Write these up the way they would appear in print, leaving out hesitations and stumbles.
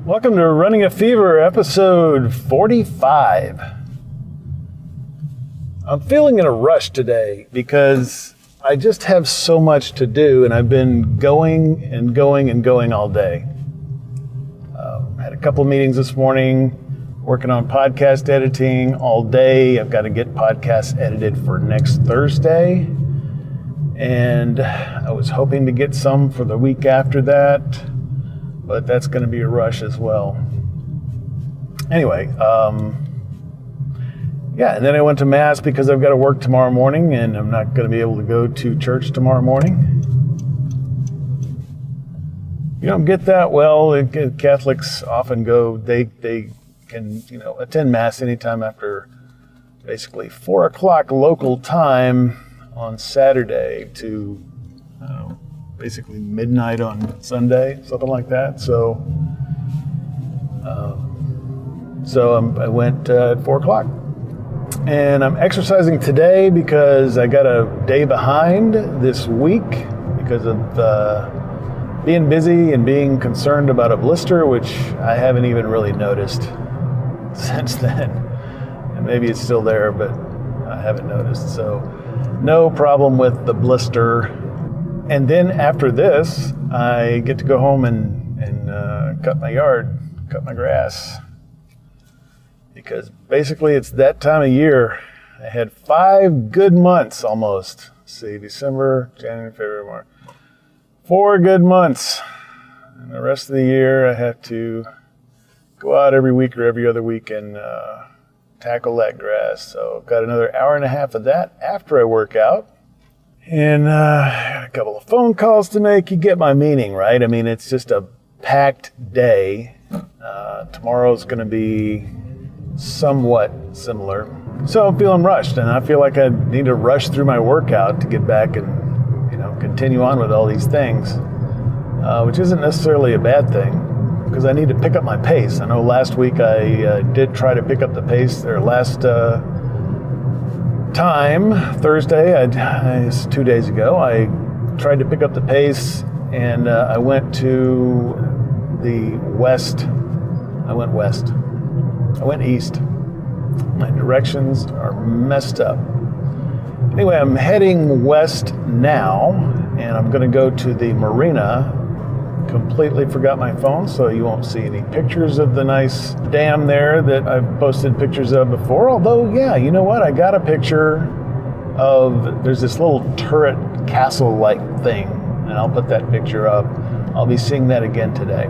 Welcome to Running a Fever, episode 45. I'm feeling in a rush today because I just have so much to do, and I've been going all day. Had a couple meetings this morning, working on podcast editing all day. I've got to get podcasts edited for next Thursday, and I was hoping to get some for the week after that, but that's going to be a rush as well. Anyway, and then I went to Mass because I've got to work tomorrow morning, and I'm not going to be able to go to church tomorrow morning. You don't get that well. Catholics often go, they can, attend Mass anytime after basically 4 o'clock local time on Saturday to basically midnight on Sunday, something like that. So I went at 4 o'clock. And I'm exercising today because I got a day behind this week because of being busy and being concerned about a blister, which I haven't even really noticed since then. And maybe it's still there, but I haven't noticed. So no problem with the blister. And then after this, I get to go home and cut my yard, cut my grass. Because basically it's that time of year. I had 5 good months almost. Let's see, December, January, February, March. 4 good months. And the rest of the year I have to go out every week or every other week and tackle that grass. So I've got another hour and a half of that after I work out. And a couple of phone calls to make. You get my meaning, right? I mean, it's just a packed day. Tomorrow's going to be somewhat similar. So I'm feeling rushed, and I feel like I need to rush through my workout to get back and, continue on with all these things, which isn't necessarily a bad thing because I need to pick up my pace. I know last week I did try to pick up the pace, or last time, Thursday, it's 2 days ago, I tried to pick up the pace, and I went to the west. I went west. I went east. My directions are messed up. Anyway, I'm heading west now, and I'm going to go to the marina. Completely forgot my phone, so you won't see any pictures of the nice dam there that I've posted pictures of before. Although, yeah, you know what? I got a picture of, there's this little turret castle-like thing, and I'll put that picture up. I'll be seeing that again today.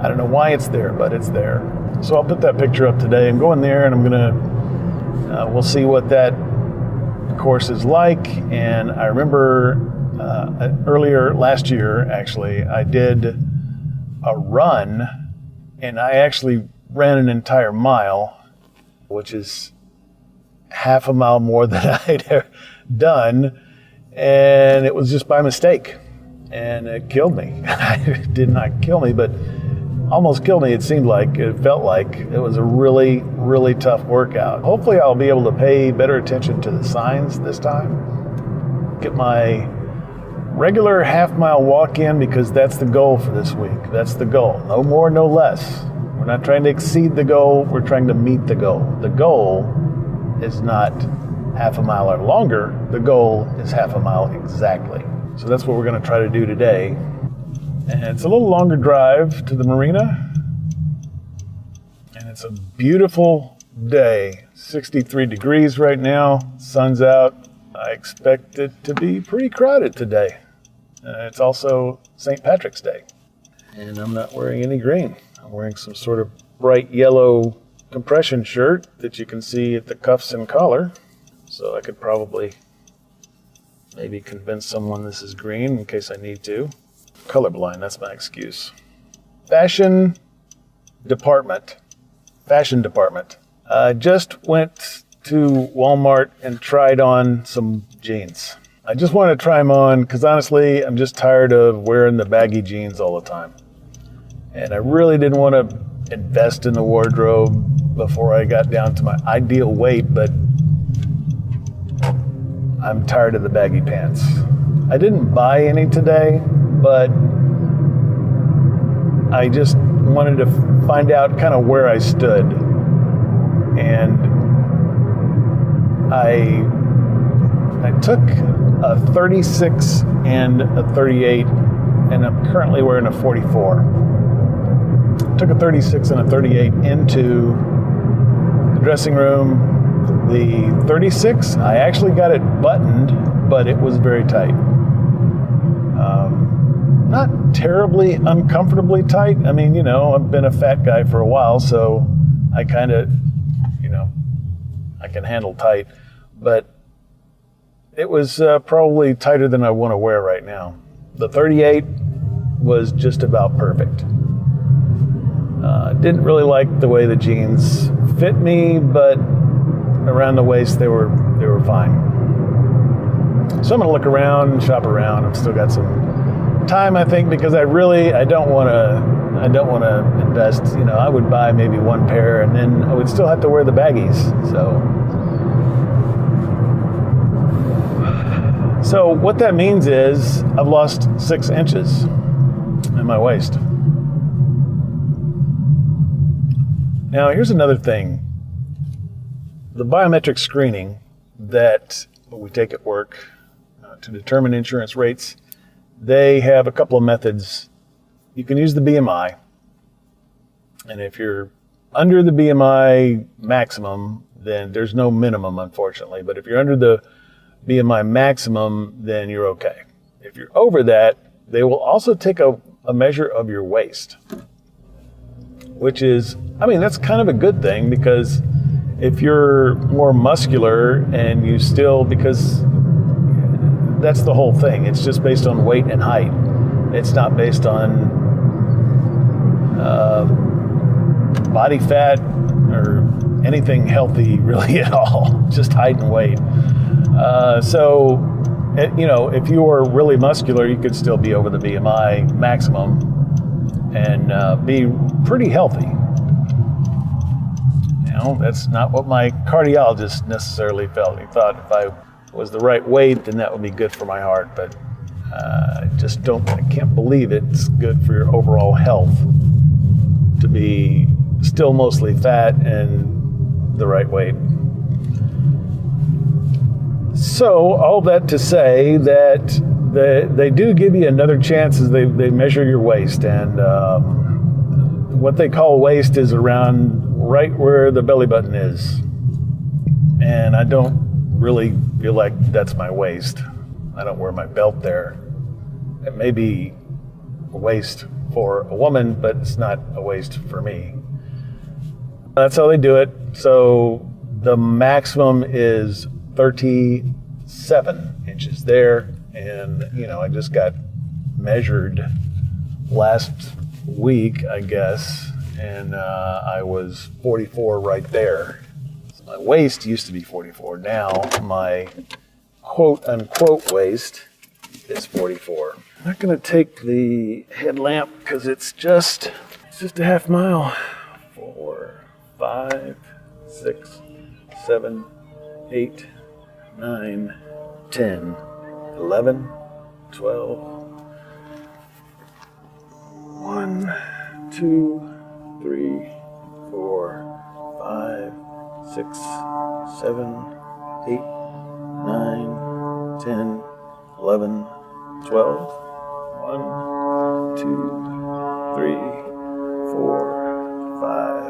I don't know why it's there, but it's there. So I'll put that picture up today. I'm going there, and I'm going to, we'll see what that course is like. And I remember earlier last year, actually, I did a run, and I actually ran an entire mile, which is half a mile more than I'd done, and it was just by mistake, and it killed me. It did not kill me, but almost killed me. It felt like it was a really, really tough workout. Hopefully I'll be able to pay better attention to the signs this time. Get my regular half-mile walk in, because that's the goal for this week. That's the goal. No more, no less. We're not trying to exceed the goal. We're trying to meet the goal. The goal is not half a mile or longer. The goal is half a mile exactly. So that's what we're going to try to do today. And it's a little longer drive to the marina. And it's a beautiful day. 63 degrees right now. Sun's out. I expect it to be pretty crowded today. It's also St. Patrick's Day. And I'm not wearing any green. I'm wearing some sort of bright yellow compression shirt that you can see at the cuffs and collar. So I could probably maybe convince someone this is green in case I need to. Colorblind, that's my excuse. Fashion department. Just went to Walmart and tried on some jeans. I just want to try them on because honestly, I'm just tired of wearing the baggy jeans all the time. And I really didn't want to invest in the wardrobe before I got down to my ideal weight, but I'm tired of the baggy pants. I didn't buy any today, but I just wanted to find out kind of where I stood. And I took a 36 and a 38, and I'm currently wearing a 44. Took a 36 and a 38 into the dressing room. The 36, I actually got it buttoned, but it was very tight. Not terribly uncomfortably tight. I mean, I've been a fat guy for a while, so I kind of, I can handle tight. But it was probably tighter than I want to wear right now. The 38 was just about perfect. Didn't really like the way the jeans fit me, but around the waist they were fine. So I'm gonna look around, shop around. I've still got some time, I think, because I don't want to invest. I would buy maybe one pair, and then I would still have to wear the baggies. So what that means is I've lost 6 inches in my waist. Now, here's another thing. The biometric screening that we take at work to determine insurance rates, they have a couple of methods. You can use the BMI. And if you're under the BMI maximum, then there's no minimum, unfortunately. But if you're under the BMI maximum, then you're okay. If you're over that, they will also take a measure of your waist, which is, that's kind of a good thing, because if you're more muscular and you still, because that's the whole thing. It's just based on weight and height. It's not based on body fat or anything healthy really at all, just height and weight. If you were really muscular, you could still be over the BMI maximum and be pretty healthy. That's not what my cardiologist necessarily felt. He thought if I was the right weight, then that would be good for my heart. But I can't believe it's good for your overall health to be still mostly fat and the right weight. So all that to say that they do give you another chance as they measure your waist, and what they call waist is around right where the belly button is. And I don't really feel like that's my waist. I don't wear my belt there. It may be a waist for a woman, but it's not a waist for me. That's how they do it. So the maximum is 37 inches there. And, I just got measured last week, I guess, and I was 44 right there. So my waist used to be 44. Now my quote-unquote waist is 44. I'm not going to take the headlamp because it's just a half mile. 4, 5, 6, 7, 8, 9, 10, 11, 12. 1, 2, 3, 4, 5, 6, 7, 8, 9, 10, 11, 12. 1, 2, 3, 4, 5,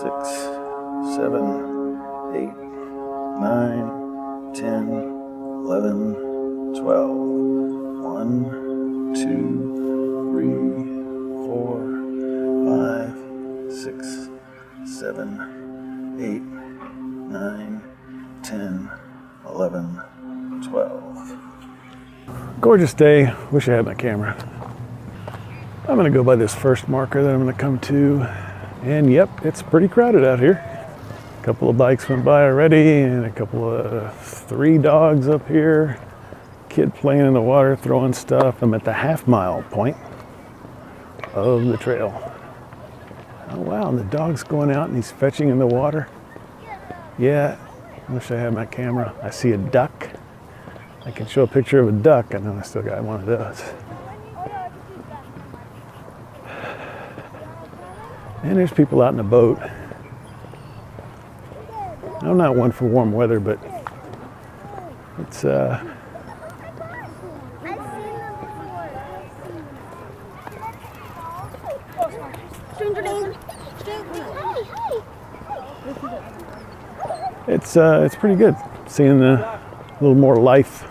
6, 7, 8, 9, 10, 11, 12. 1, 2, 3, 4, 5, 6, 7, 8, 9, 10, 11, 12. Gorgeous day. Wish I had my camera. I'm going to go by this first marker that I'm going to come to. And yep, it's pretty crowded out here. A couple of bikes went by already, and a couple of 3 dogs up here. Kid playing in the water, throwing stuff. I'm at the half-mile point of the trail. Oh wow, and the dog's going out and he's fetching in the water. Yeah, I wish I had my camera. I see a duck. I can show a picture of a duck. I know I still got one of those. And there's people out in the boat. I'm not one for warm weather, but it's it's pretty good seeing a little more life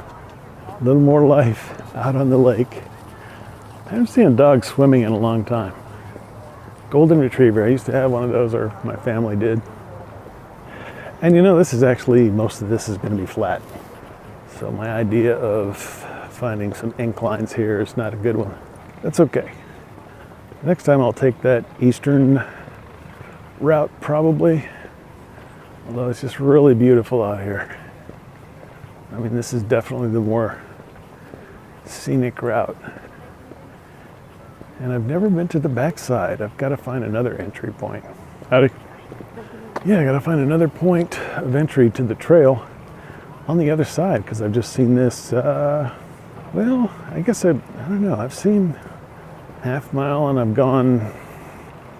out on the lake. I haven't seen a dog swimming in a long time. Golden retriever. I used to have one of those, or my family did. And you know, this is actually, most of this is going to be flat. So my idea of finding some inclines here is not a good one. That's okay. Next time I'll take that eastern route probably. Although it's just really beautiful out here. I mean, this is definitely the more scenic route. And I've never been to the backside. I've got to find another entry point. Howdy. Yeah, I got to find another point of entry to the trail on the other side, because I've just seen this, well, I guess I don't know. I've seen half mile and I've gone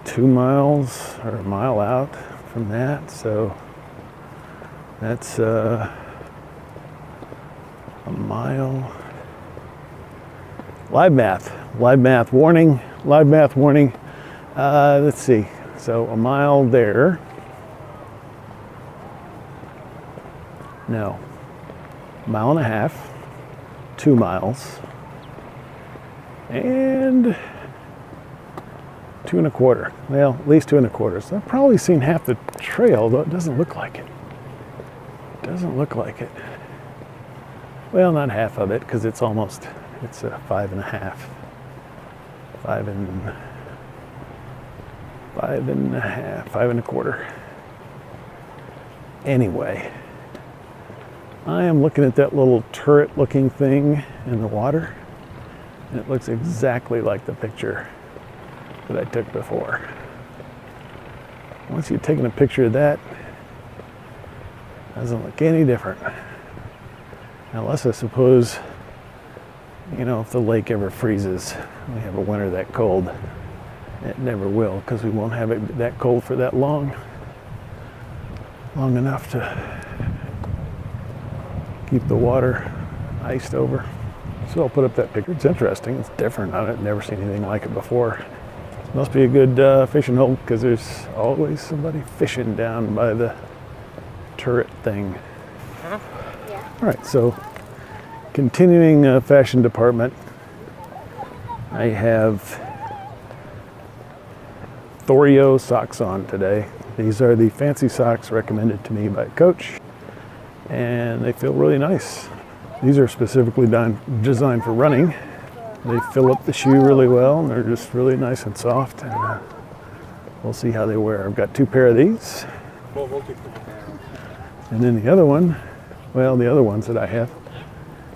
2 miles or a mile out from that. So that's a mile. Live math warning. Let's see. So a mile there. No. Mile and a half. 2 miles. And 2 1/4. Well, at least 2 1/4. So I've probably seen half the trail, though it doesn't look like it. Well, not half of it, because it's a 5 1/2. 5 1/4. Anyway, I am looking at that little turret looking thing in the water, and it looks exactly like the picture that I took before. Once you've taken a picture of that, it doesn't look any different. Unless I suppose, you know, if the lake ever freezes, we have a winter that cold. It never will, because we won't have it that cold for that long enough to keep the water iced over. So I'll put up that picture. It's interesting. It's different. I've never seen anything like it before. It must be a good fishing hole, because there's always somebody fishing down by the turret thing. Yeah. All right, so continuing fashion department, I have Thorio socks on today. These are the fancy socks recommended to me by a coach, and they feel really nice. These are specifically designed for running. They fill up the shoe really well, and they're just really nice and soft, and we'll see how they wear. I've got 2 pair of these. And then the other one, well, the other ones that I have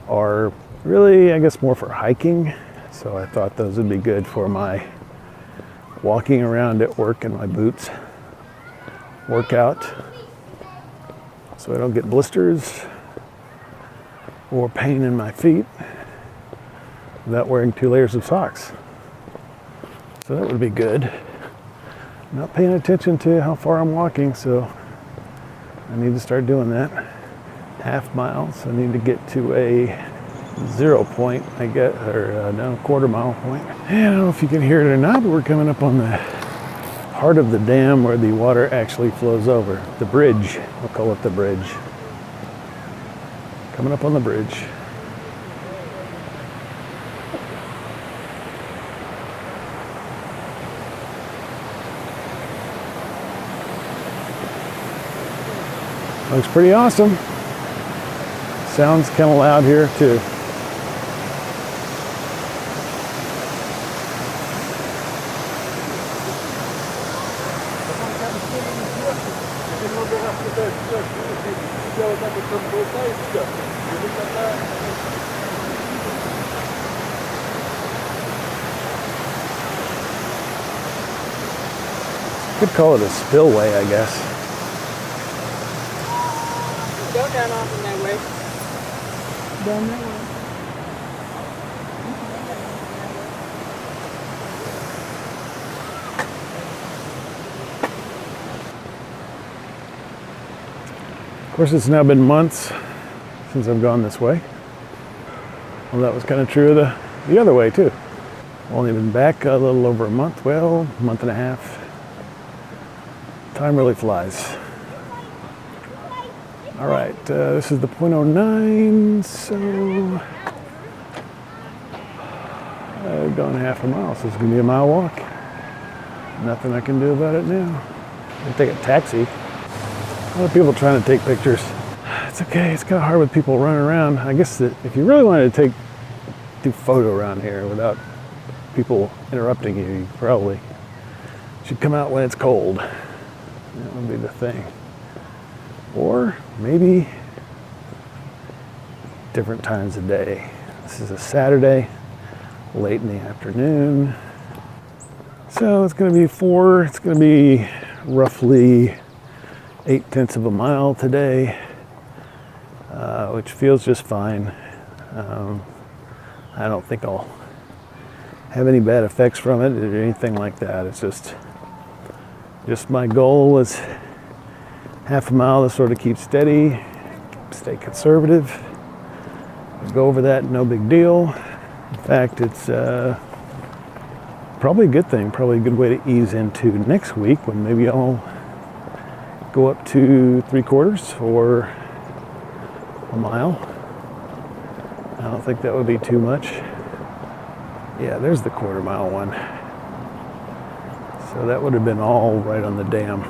are really, I guess, more for hiking. So I thought those would be good for my walking around at work in my boots workout, so I don't get blisters or pain in my feet without wearing 2 layers of socks. So that would be good. I'm not paying attention to how far I'm walking, so I need to start doing that. Half mile, so I need to get to a 0 point, I guess, or no, 1/4 mile point. And I don't know if you can hear it or not, but we're coming up on the part of the dam where the water actually flows over. The bridge, we'll call it the bridge. Coming up on the bridge. Looks pretty awesome. Sounds kind of loud here too. Could call it a spillway, I guess. Go down off in that way. Down that way. course, it's now been months since I've gone this way. Well, that was kind of true of the other way too. Only been back a little over a month, well, month and a half. Time really flies. All right, this is the .09, so I've gone half a mile, so it's gonna be a mile walk. Nothing I can do about it now. I'll take a taxi. A lot of people trying to take pictures. It's okay, it's kind of hard with people running around. I guess that if you really wanted to do photo around here without people interrupting you, you probably should come out when it's cold. That would be the thing. Or maybe different times of day. This is a Saturday, late in the afternoon. So it's going to be roughly 0.8 of a mile today, which feels just fine. I don't think I'll have any bad effects from it or anything like that. It's just my goal was half a mile to sort of keep steady, stay conservative. Go over that, no big deal. In fact, it's probably a good thing, probably a good way to ease into next week when maybe I'll go up to 3/4 or a mile. I don't think that would be too much. Yeah, there's the 1/4 mile one. So that would have been all right on the dam.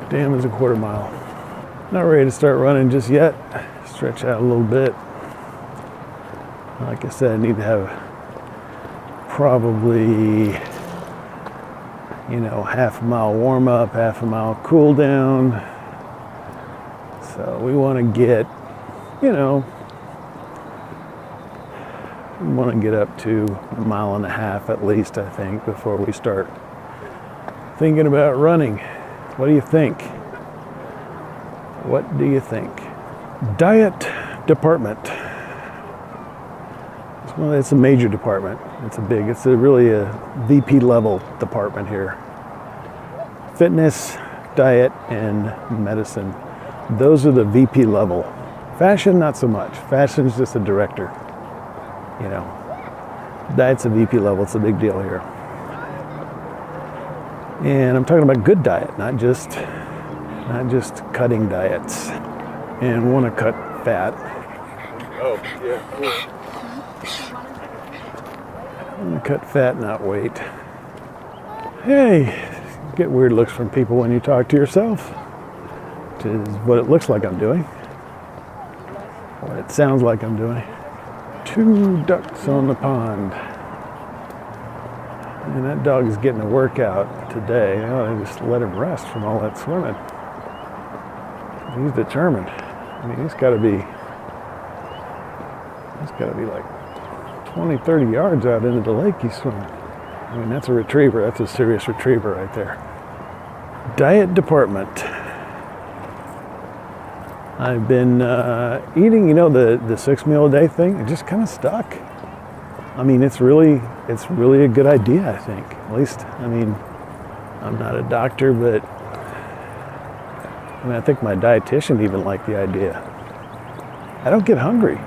Dam is a 1/4 mile. Not ready to start running just yet. Stretch out a little bit. Like I said, I need to have probably, half a mile warm up, half a mile cool down. So we want to get, we want to get up to 1.5 miles at least, I think, before we start thinking about running. What do you think? What do you think? Diet department. Well, it's a major department. It's really a VP level department here. Fitness, diet, and medicine. Those are the VP level. Fashion, not so much. Fashion is just a director. Diet's a VP level. It's a big deal here. And I'm talking about good diet, not just cutting diets. And want to cut fat. Oh, yeah, cool. I'm gonna cut fat, not weight. Hey, you get weird looks from people when you talk to yourself, which is what it looks like I'm doing, what it sounds like I'm doing. 2 ducks on the pond. And that dog is getting a workout today. I just let him rest from all that swimming. He's determined. I mean, he's got to be like 20, 30 yards out into the lake he's swimming. I mean, that's a retriever. That's a serious retriever right there. Diet department. I've been eating, the 6 meal a day thing. It just kind of stuck. I mean, it's really a good idea, I think. At least, I'm not a doctor, but I think my dietitian even liked the idea. I don't get hungry.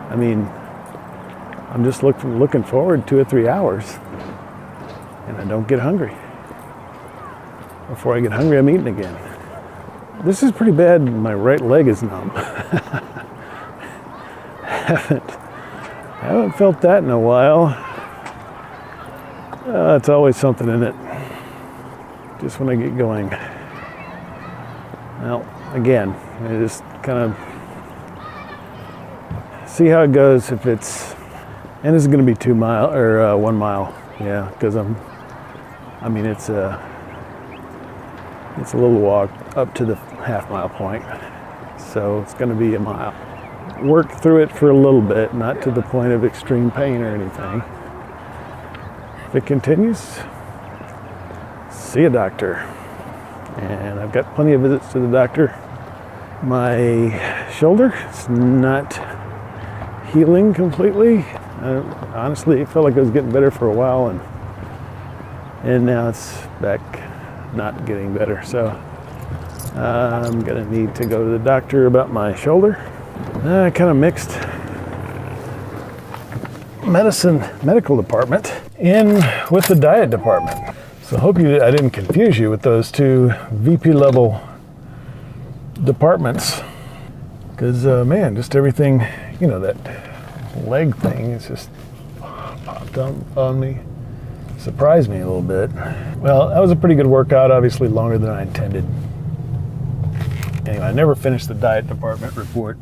I'm just looking forward 2 or 3 hours, and I don't get hungry. Before I get hungry, I'm eating again. This is pretty bad. My right leg is numb. haven't felt that in a while. It's always something in it. Just when I get going. Well, again, I just kind of see how it goes. If it's, and this is going to be 2 mile or 1 mile, yeah, because it's a little walk up to the half-mile point, so it's going to be a mile. Work through it for a little bit, not to the point of extreme pain or anything. If it continues, see a doctor. And I've got plenty of visits to the doctor. My shoulder is not healing completely. Honestly, it felt like it was getting better for a while, and now it's back not getting better. So I'm gonna need to go to the doctor about my shoulder. Kind of mixed medical department in with the diet department. So hope I didn't confuse you with those two VP level departments. Because man, just everything, that leg thing is just popped on me. Surprised me a little bit. Well, that was a pretty good workout, obviously longer than I intended. Anyway, I never finished the diet department report.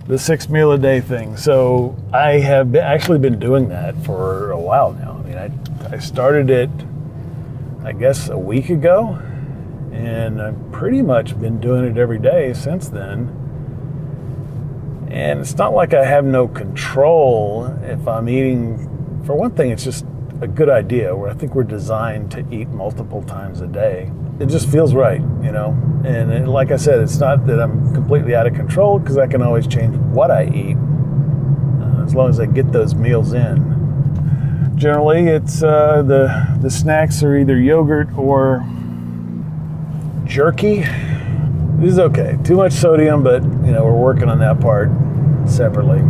The 6 meal a day thing. So I have actually been doing that for a while now. I mean, I started it, I guess, a week ago, and I've pretty much been doing it every day since then. And it's not like I have no control if I'm eating. For one thing, it's just a good idea where I think we're designed to eat multiple times a day. It just feels right, And like I said, it's not that I'm completely out of control because I can always change what I eat as long as I get those meals in. Generally, it's the snacks are either yogurt or jerky. This is okay. Too much sodium, but we're working on that part separately.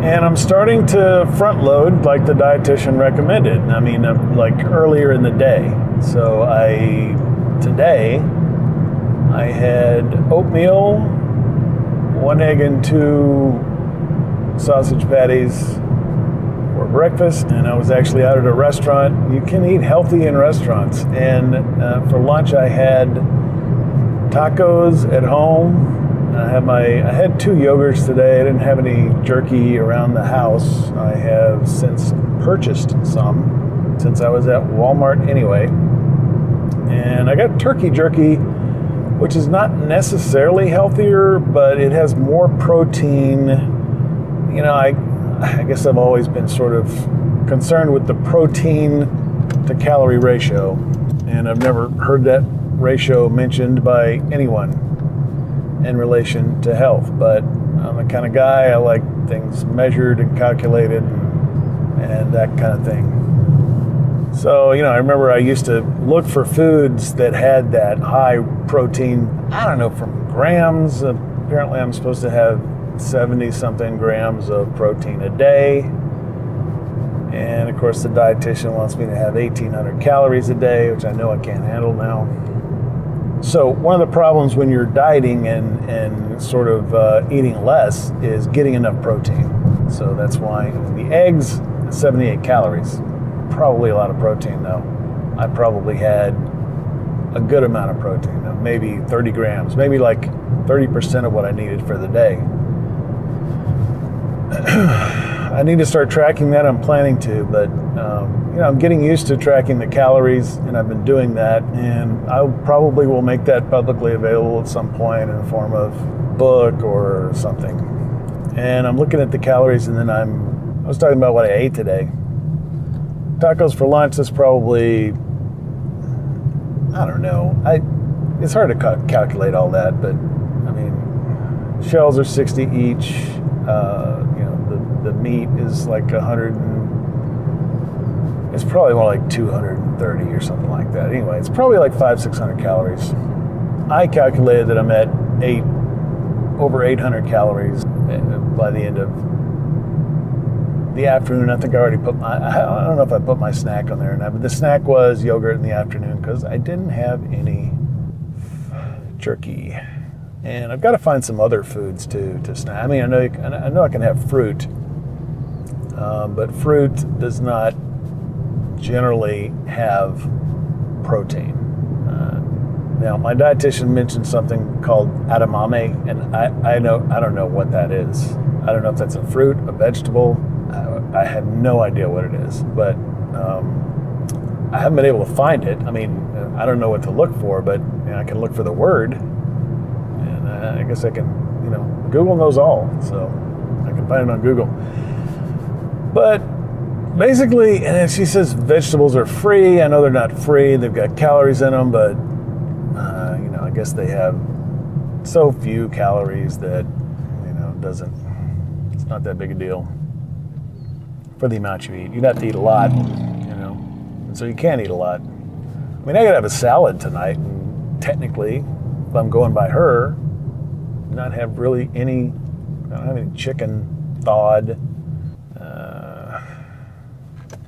And I'm starting to front load like the dietitian recommended. I mean, like earlier in the day. So today I had oatmeal, 1 egg and 2 sausage patties for breakfast. And I was actually out at a restaurant. You can eat healthy in restaurants. And for lunch I had tacos at home. I had 2 yogurts today. I didn't have any jerky around the house. I have since purchased some since I was at Walmart anyway. And I got turkey jerky, which is not necessarily healthier, but it has more protein. I guess I've always been sort of concerned with the protein to calorie ratio, and I've never heard that ratio mentioned by anyone in relation to health, but I'm the kind of guy, I like things measured and calculated and that kind of thing. So, I remember I used to look for foods that had that high protein, I don't know, from grams. Apparently I'm supposed to have 70 something grams of protein a day. And of course the dietitian wants me to have 1,800 calories a day, which I know I can't handle now. So one of the problems when you're dieting and sort of eating less is getting enough protein. So that's why the eggs, 78 calories, probably a lot of protein though. I probably had a good amount of protein, maybe 30 grams, maybe like 30% of what I needed for the day. I need to start tracking that. I'm planning to, but I'm getting used to tracking the calories, and I've been doing that, and I probably will make that publicly available at some point in the form of book or something. And I'm looking at the calories, and then I was talking about what I ate today. Tacos for lunch is probably, I don't know. It's hard to calculate all that, but I mean, shells are 60 each. The meat is like 100. It's probably more like 230 or something like that. Anyway, it's probably like 500-600 calories. I calculated that I'm at over 800 calories by the end of the afternoon. I think I already I don't know if I put my snack on there or not, but the snack was yogurt in the afternoon because I didn't have any jerky. And I've got to find some other foods to snack. I mean, I know I can have fruit, but fruit does not generally have protein. Now, my dietitian mentioned something called edamame, and I don't know what that is. I don't know if that's a fruit, a vegetable. I have no idea what it is, but I haven't been able to find it. I mean, I don't know what to look for, but I can look for the word, and I guess I can, Google knows all, so I can find it on Google. But basically, and then she says vegetables are free. I know they're not free. They've got calories in them, but I guess they have so few calories that it's not that big a deal for the amount you eat. You'd have to eat a lot, and so you can't eat a lot. I mean, I could have a salad tonight and technically, if I'm going by her, not have really any, I don't have any chicken thawed.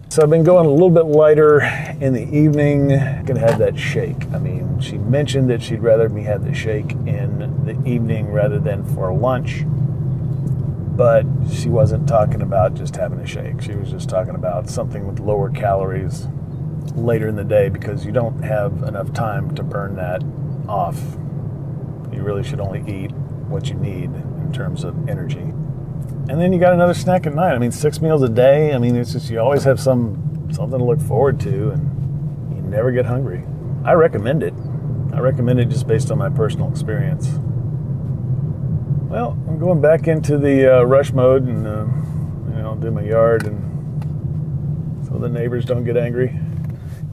So I've been going a little bit lighter in the evening. Gonna have that shake. I mean, she mentioned that she'd rather me have the shake in the evening rather than for lunch. But she wasn't talking about just having a shake. She was just talking about something with lower calories later in the day, because you don't have enough time to burn that off. You really should only eat what you need in terms of energy. And then you got another snack at night. I mean, 6 meals a day. I mean, it's just, you always have something to look forward to, and you never get hungry. I recommend it. I recommend it just based on my personal experience. Well, I'm going back into the rush mode and, do my yard, and so the neighbors don't get angry.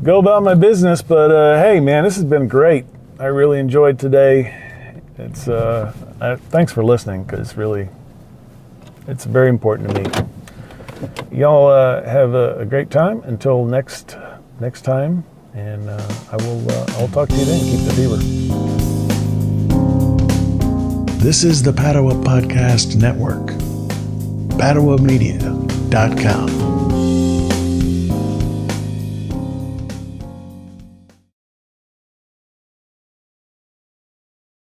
Go about my business, but hey, man, this has been great. I really enjoyed today. It's thanks for listening, because really, it's very important to me. Y'all have a great time until next time, and I'll talk to you then. Keep the fever. This is the Padua Podcast Network. PaduaMedia.com.